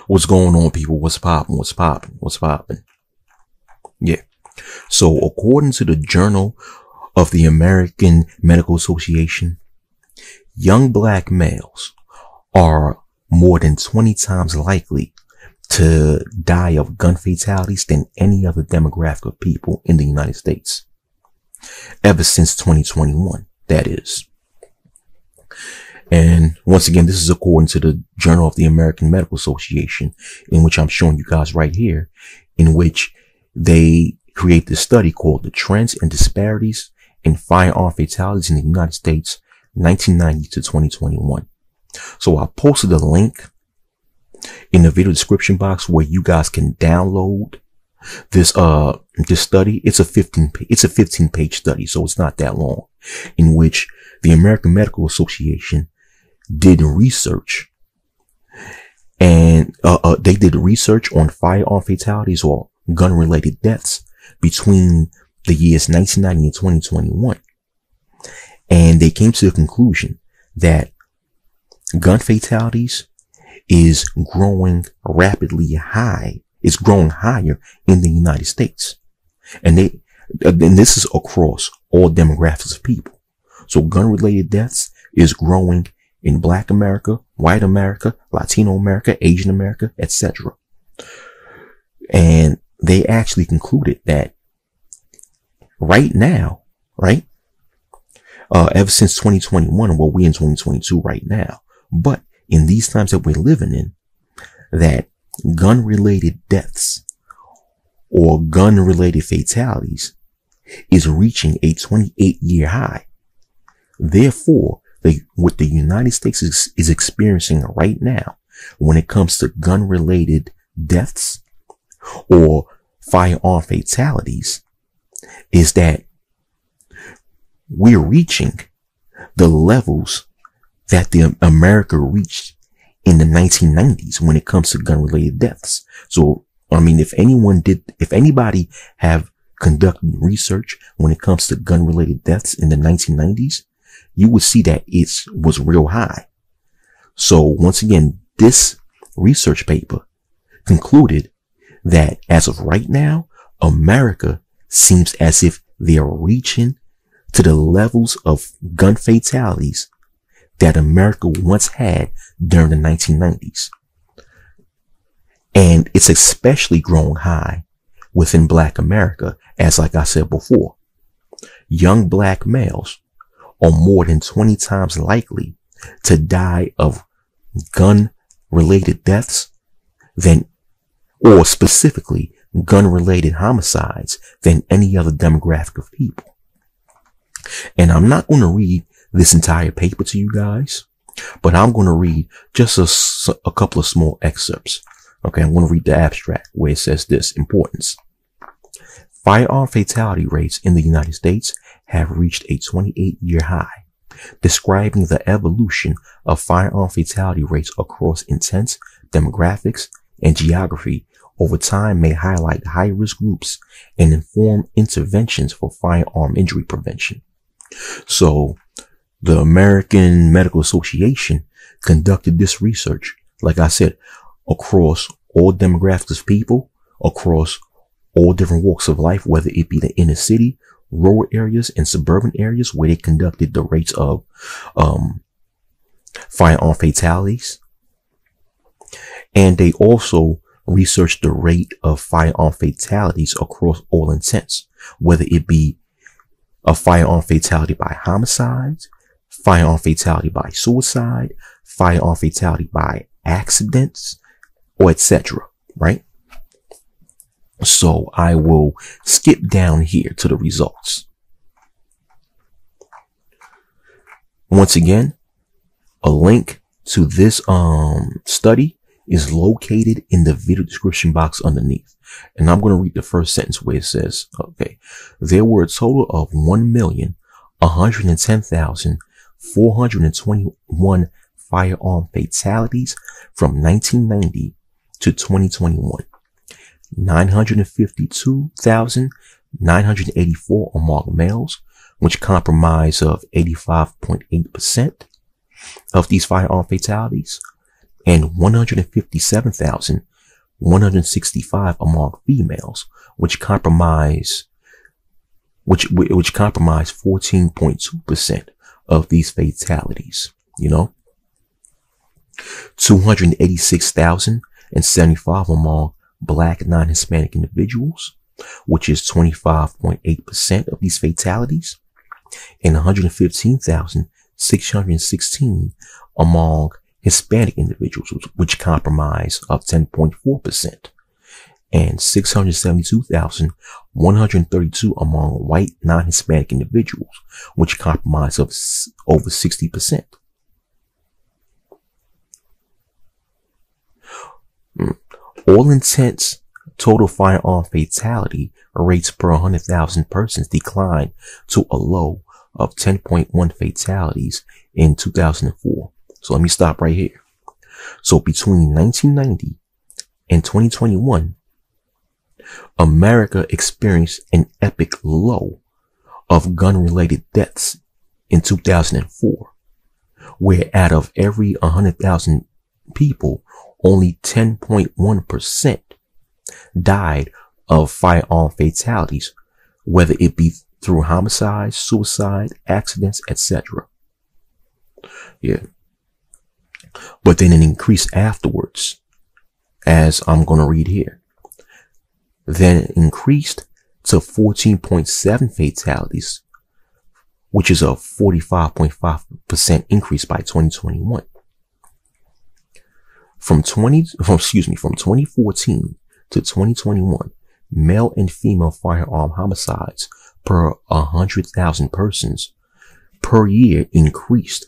What's going on, people? What's poppin'? What's poppin'? What's poppin'? Yeah. So according to the Journal of the American Medical Association, young black males are more than 20 times likely to die of gun fatalities than any other demographic of people in the United States. Ever since 2021, that is. And once again, this is according to the Journal of the American Medical Association, in which I'm showing you guys right here, in which they create this study called The Trends and Disparities in Firearm Fatalities in the United States, 1990 to 2021. So I posted a link in the video description box where you guys can download this study. It's a 15 page study, so it's not that long, in which the American Medical Association did research, and they did research on firearm fatalities or gun related deaths between the years 1990 and 2021. And they came to the conclusion that gun fatalities is growing rapidly high. It's growing higher in the United States. And this is across all demographics of people. So gun related deaths is growing in Black America, White America, Latino America, Asian America, etc. And they actually concluded that right now, right? Ever since 2021, well, we're in 2022 right now, but in these times that we're living in, that gun related deaths or gun related fatalities is reaching a 28-year high. Therefore, what the United States is experiencing right now when it comes to gun related deaths or firearm fatalities is that we're reaching the levels that the America reached in the 1990s when it comes to gun related deaths. So, I mean, if anybody have conducted research when it comes to gun related deaths in the 1990s, you would see that it was real high. So once again, this research paper concluded that as of right now, America seems as if they're reaching to the levels of gun fatalities that America once had during the 1990s. And it's especially growing high within Black America, as like I said before. Young black males are more than 20 times likely to die of gun-related deaths or specifically gun-related homicides than any other demographic of people. And I'm not going to read this entire paper to you guys, but I'm going to read just a couple of small excerpts. Okay, I'm going to read the abstract where it says this: importance. Firearm fatality rates in the United States have reached a 28-year high. Describing the evolution of firearm fatality rates across intense demographics and geography over time may highlight high-risk groups and inform interventions for firearm injury prevention. So, the American Medical Association conducted this research, like I said, across all demographics of people, across all different walks of life, whether it be the inner city, rural areas, and suburban areas, where they conducted the rates of firearm fatalities. And they also researched the rate of firearm fatalities across all intents, whether it be a firearm fatality by homicide, firearm fatality by suicide, firearm fatality by accidents, or etc. Right? So I will skip down here to the results. Once again, a link to this study is located in the video description box underneath. And I'm going to read the first sentence where it says, okay, there were a total of 1,110,421 firearm fatalities from 1990 to 2021. 952,984 among males, which comprise of 85.8% of these firearm fatalities. and 157,165 among females, which comprise 14.2% of these fatalities. 286,075 among Black non-Hispanic individuals, which is 25.8% of these fatalities, and 115,616 among Hispanic individuals, which comprise of 10.4%, and 672,132 among white non-Hispanic individuals, which comprise of over 60%. All intents, total firearm fatality rates per 100,000 persons declined to a low of 10.1 fatalities in 2004. So let me stop right here. So between 1990 and 2021, America experienced an epic low of gun-related deaths in 2004, where out of every 100,000 people, only 10.1% died of firearm fatalities, whether it be through homicides, suicide, accidents, etc. Yeah. But then it increased afterwards, as I'm going to read here. Then it increased to 14.7 fatalities, which is a 45.5% increase by 2021. From 2014 to 2021, male and female firearm homicides per 100,000 persons per year increased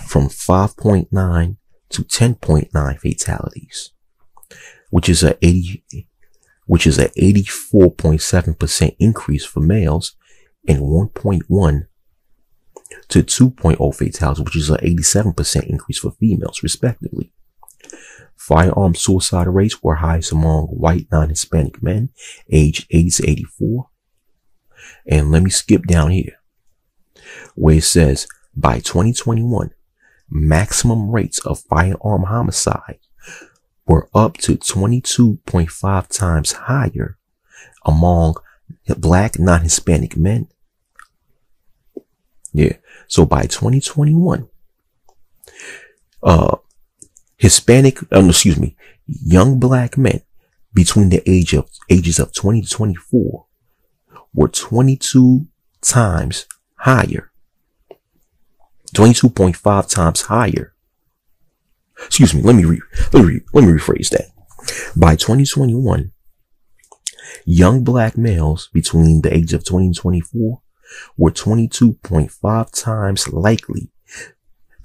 from 5.9 to 10.9 fatalities, which is a 84.7% increase for males, and 1.1 to 2.0 fatalities, which is an 87% increase for females, respectively. Firearm suicide rates were highest among white non-Hispanic men aged 80 to 84. And let me skip down here, where it says by 2021, maximum rates of firearm homicide were up to 22.5 times higher among Black non-Hispanic men. Yeah. So by 2021, young Black men between the ages of 20 to 24 were 22 times higher, 22.5 times higher. Excuse me, let me rephrase that. By 2021, young Black males between the age of 20 and 24 were 22.5 times likely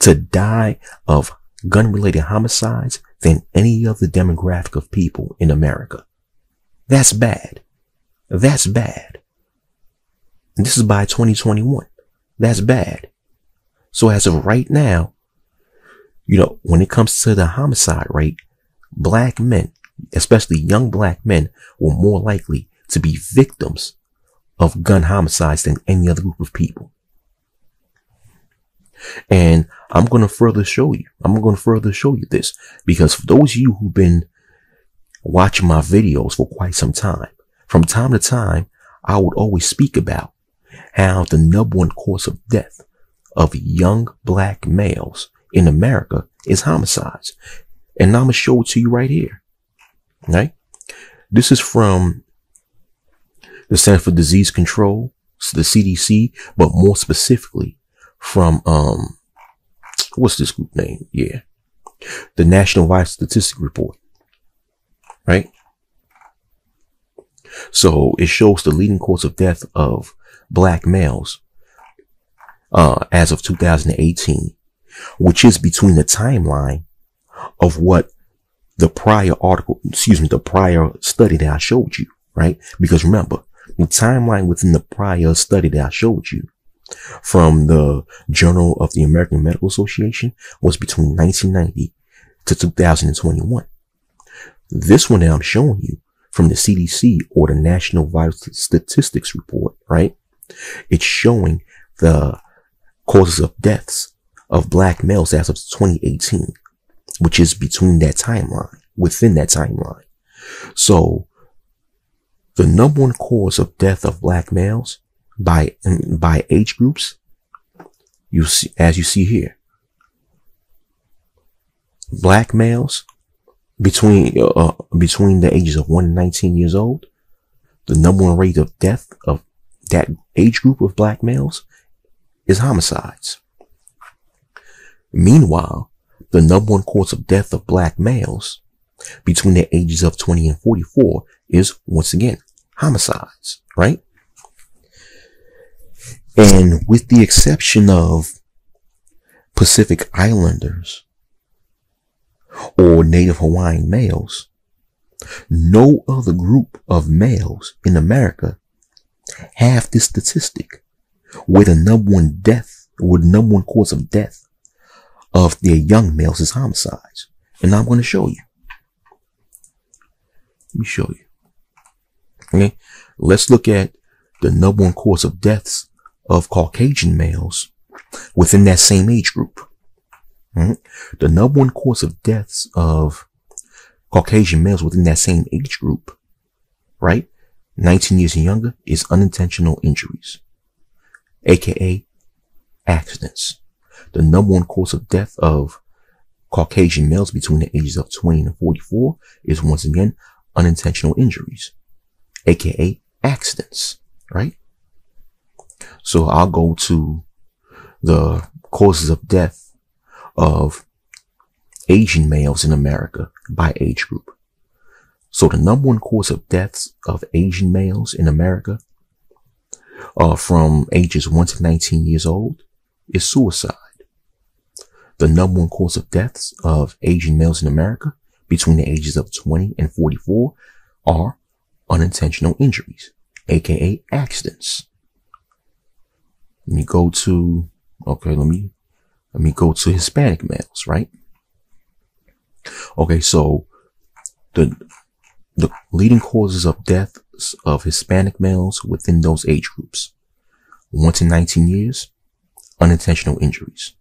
to die of gun-related homicides than any other demographic of people in America. That's bad. That's bad. And this is by 2021. That's bad. So as of right now, when it comes to the homicide rate, Black men, especially young Black men, were more likely to be victims of gun homicides than any other group of people. And I'm going to further show you this, because for those of you who've been watching my videos for quite some time, from time to time, I would always speak about how the number one cause of death of young Black males in America is homicides. And I'm going to show it to you right here. Right? This is from the Center for Disease Control, the CDC, but more specifically from, what's this group name? Yeah. The National Vital Statistics Report. Right? So it shows the leading cause of death of Black males, as of 2018, which is between the timeline of what the prior study that I showed you, right? Because remember, the timeline within the prior study that I showed you from the Journal of the American Medical Association was between 1990 to 2021. This one that I'm showing you from the CDC, or the National Vital Statistics Report, right? It's showing the causes of deaths of Black males as of 2018. which is between that timeline, within that timeline. So the number one cause of death of black males by age groups, you see, as you see here, black males between the ages of 1 and 19 years old, the number one rate of death of that age group of black males is homicides. Meanwhile, the number one cause of death of black males between the ages of 20 and 44 is, once again, homicides, right? And with the exception of Pacific Islanders or Native Hawaiian males, no other group of males in America have this statistic where the number one cause of death of their young males is homicides. And I'm going to show you. Let me show you. Okay. Let's look at the number one cause of deaths of Caucasian males within that same age group. The number one cause of deaths of Caucasian males within that same age group, right? 19 years and younger, is unintentional injuries, aka accidents. The number one cause of death of Caucasian males between the ages of 20 and 44 is, once again, unintentional injuries, aka accidents, right? So I'll go to the causes of death of Asian males in America by age group. So the number one cause of deaths of Asian males in America from ages 1 to 19 years old is suicide. The number one cause of deaths of Asian males in America between the ages of 20 and 44 are unintentional injuries, aka accidents. Let me go to, okay, let me go to Hispanic males, right? Okay, so the leading causes of deaths of Hispanic males within those age groups: 1 to 19 years, unintentional injuries.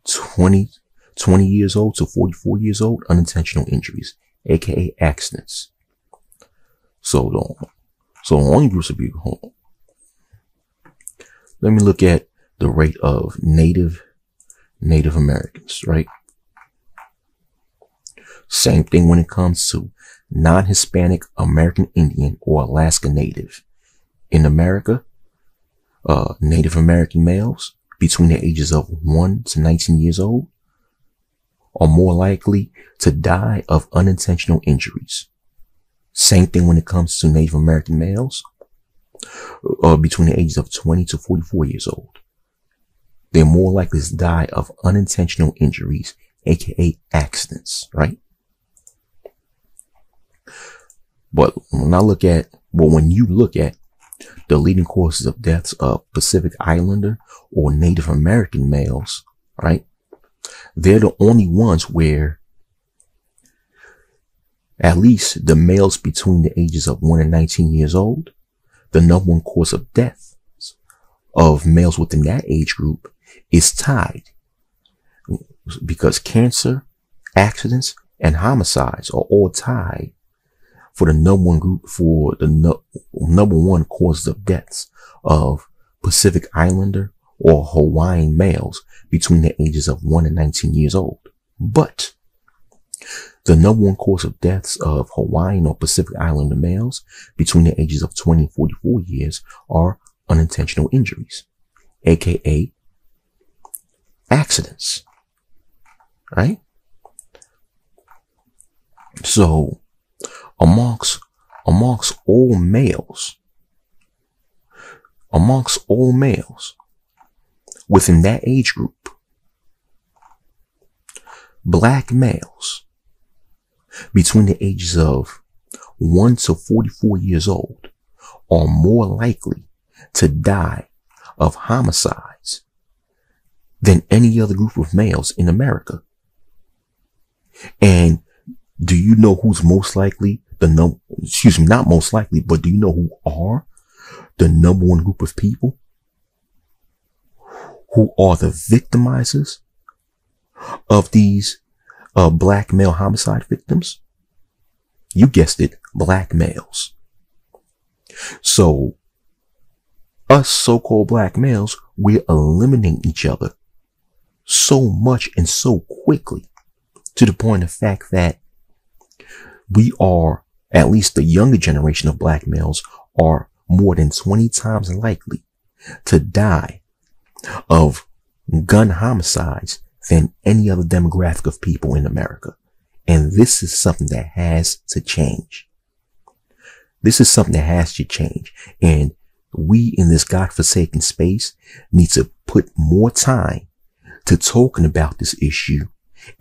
20 years old to 44 years old, unintentional injuries, aka accidents. So the only groups of people. Let me look at the rate of Native Americans, right? Same thing when it comes to non-Hispanic American Indian or Alaska Native. In America, Native American males between the ages of 1 to 19 years old are more likely to die of unintentional injuries. Same thing when it comes to Native American males between the ages of 20 to 44 years old. They're more likely to die of unintentional injuries, aka accidents, right? But when you look at the leading causes of deaths of Pacific Islander or Native American males, right? They're the only ones where at least the males between the ages of 1 and 19 years old, the number one cause of death of males within that age group is tied, because cancer, accidents, and homicides are all tied for the number one group, for the number one causes of deaths of Pacific Islander or Hawaiian males between the ages of 1 and 19 years old. But the number one cause of deaths of Hawaiian or Pacific Islander males between the ages of 20 and 44 years are unintentional injuries, aka accidents, right? So amongst all males within that age group, black males between the ages of 1 to 44 years old are more likely to die of homicides than any other group of males in America. And do you know who's most likely not most likely, but do you know who are the number one group of people who are the victimizers of these of black male homicide victims? You guessed it, black males. So, us so-called black males, we're eliminating each other so much and so quickly, to the point of fact that we are, at least the younger generation of black males, are more than 20 times likely to die of gun homicides than any other demographic of people in America. And this is something that has to change. This is something that has to change. And we in this godforsaken space need to put more time to talking about this issue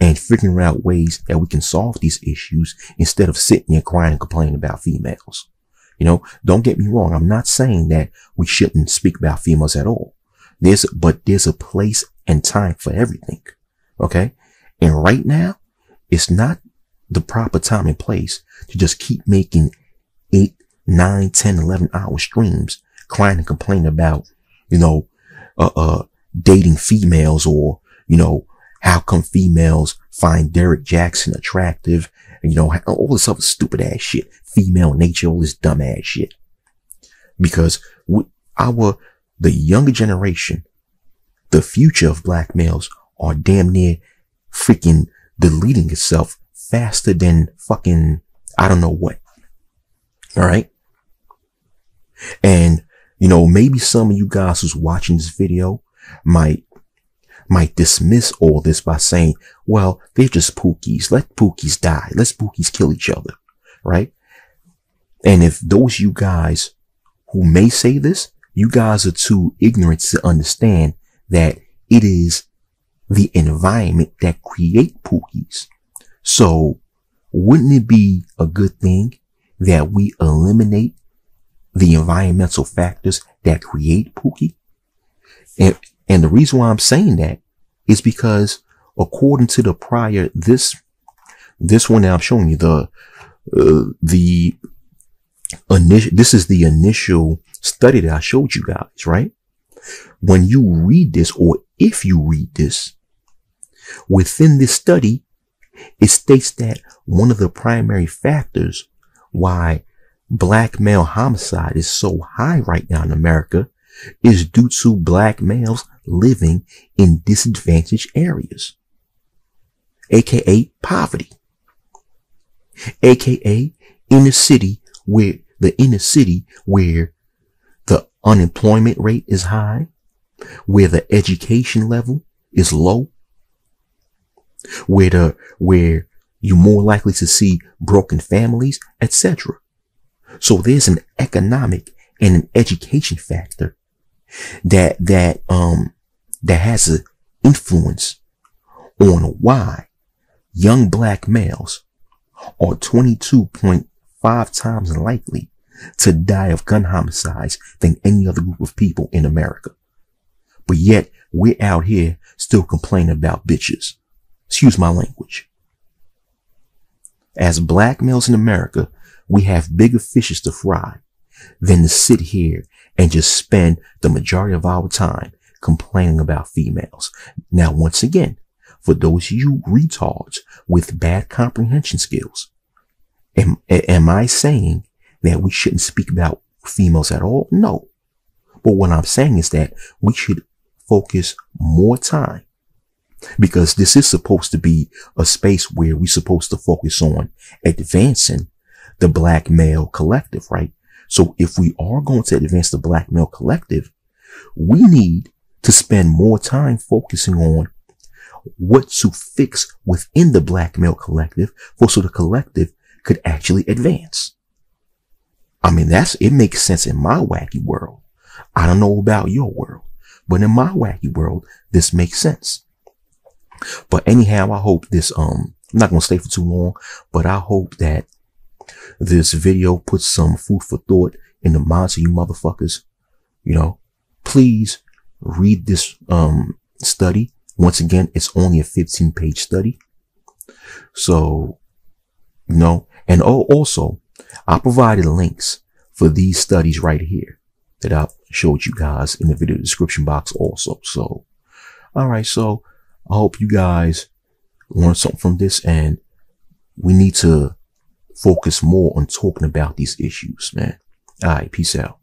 and figuring out ways that we can solve these issues instead of sitting there crying and complaining about females. You know, don't get me wrong. I'm not saying that we shouldn't speak about females at all. But there's a place and time for everything. Okay. And right now, it's not the proper time and place to just keep making 8, 9, 10, 11 hour streams crying and complaining about, you know, dating females, or, you know, how come females find Derek Jackson attractive, and, you know, all this other stupid ass shit, female nature, all this dumb ass shit. Because the younger generation, the future of black males, are damn near freaking deleting itself faster than fucking, I don't know what. All right. And, you know, maybe some of you guys who's watching this video might dismiss all this by saying, well, they're just pookies. Let pookies die. Let pookies kill each other. Right. And if those you guys who may say this, you guys are too ignorant to understand that it is the environment that create pookies. So wouldn't it be a good thing that we eliminate the environmental factors that create pookie? And the reason why I'm saying that is because according to the prior, this one that I'm showing you, this is the initial study that I showed you guys, right? When you read this, or if you read this, within this study, it states that one of the primary factors why black male homicide is so high right now in America is due to black males living in disadvantaged areas, aka poverty, aka inner city, where the unemployment rate is high, where the education level is low, where you're more likely to see broken families, etc. So there's an economic and an education factor that has an influence on why young black males are 22.5 times likely to die of gun homicides than any other group of people in America. But yet we're out here still complaining about bitches. Excuse my language. As black males in America, we have bigger fishes to fry than to sit here and just spend the majority of our time complaining about females. Now, once again, for those of you retards with bad comprehension skills, am I saying that we shouldn't speak about females at all? No. But what I'm saying is that we should focus more time, because this is supposed to be a space where we're supposed to focus on advancing the black male collective, right? So if we are going to advance the black male collective, we need to spend more time focusing on what to fix within the black male collective so the collective could actually advance. I mean, it makes sense in my wacky world. I don't know about your world, but in my wacky world, this makes sense. But anyhow, I hope this, I'm not going to stay for too long, but I hope that this video puts some food for thought in the minds of you motherfuckers. You know, please read this, study. Once again, it's only a 15-page study. So, you know, and also I provided links for these studies right here that I showed you guys in the video description box also. So, all right. So I hope you guys learn something from this, and we need to focus more on talking about these issues, man. All right, peace out.